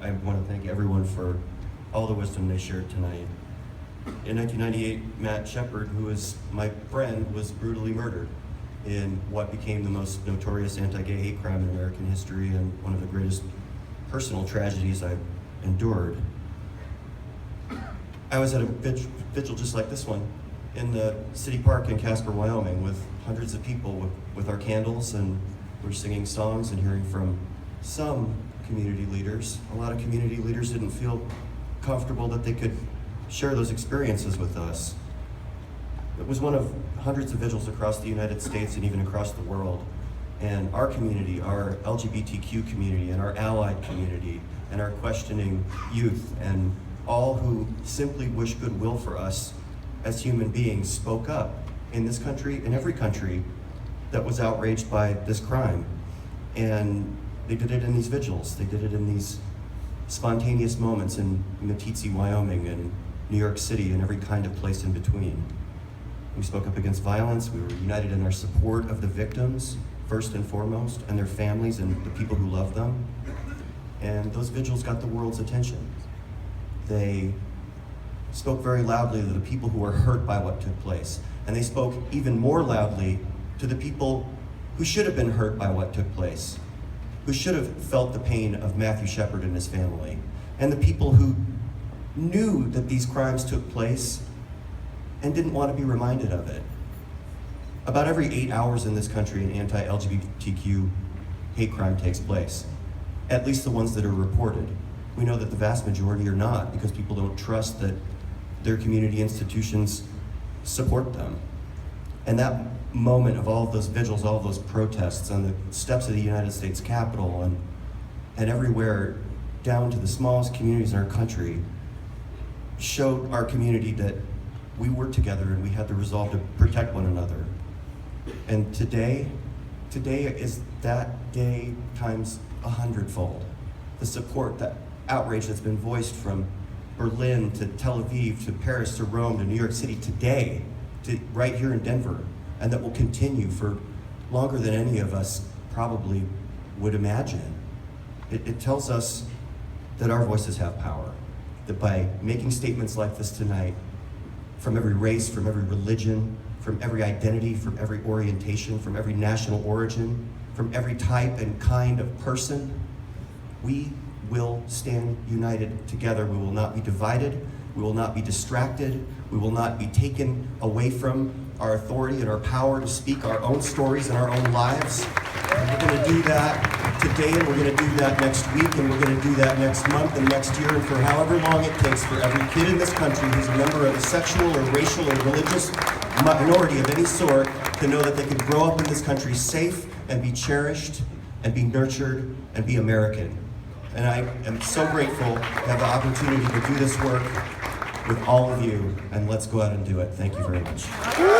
I want to thank everyone for all the wisdom they shared tonight. In 1998, Matt Shepard, who is my friend, was brutally murdered in what became the most notorious anti-gay hate crime in American history and one of the greatest personal tragedies I've endured. I was at a vigil just like this one in the city park in Casper, Wyoming, with hundreds of people with our candles, and we're singing songs and hearing from some community leaders. A lot of community leaders didn't feel comfortable that they could share those experiences with us. It was one of hundreds of vigils across the United States and even across the world. And our community, our LGBTQ community and our allied community and our questioning youth and all who simply wish goodwill for us as human beings spoke up in this country, in every country that was outraged by this crime. And they did it in these vigils. They did it in these spontaneous moments in Matteacy, Wyoming, and New York City, and every kind of place in between. We spoke up against violence. We were united in our support of the victims, first and foremost, and their families and the people who love them. And those vigils got the world's attention. They spoke very loudly to the people who were hurt by what took place. And they spoke even more loudly to the people who should have been hurt by what took place, who should have felt the pain of Matthew Shepard and his family, and the people who knew that these crimes took place and didn't want to be reminded of it. About every 8 hours in this country, an anti-LGBTQ hate crime takes place, at least the ones that are reported. We know that the vast majority are not, because people don't trust that their community institutions support them. And that moment of all of those vigils, all of those protests on the steps of the United States Capitol and everywhere down to the smallest communities in our country showed our community that we were together and we had the resolve to protect one another. And today is that day times 100-fold. The support, that outrage that's been voiced from Berlin to Tel Aviv to Paris to Rome to New York City today, to right here in Denver, and that will continue for longer than any of us probably would imagine. It tells us that our voices have power, that by making statements like this tonight, from every race, from every religion, from every identity, from every orientation, from every national origin, from every type and kind of person, we will stand united together. We will not be divided. We will not be distracted. We will not be taken away from our authority and our power to speak our own stories and our own lives. And we're going to do that today, and we're going to do that next week, and we're going to do that next month and next year, and for however long it takes for every kid in this country who's a member of a sexual or racial or religious minority of any sort to know that they can grow up in this country safe and be cherished and be nurtured and be American. And I am so grateful to have the opportunity to do this work with all of you, and let's go out and do it. Thank you very much.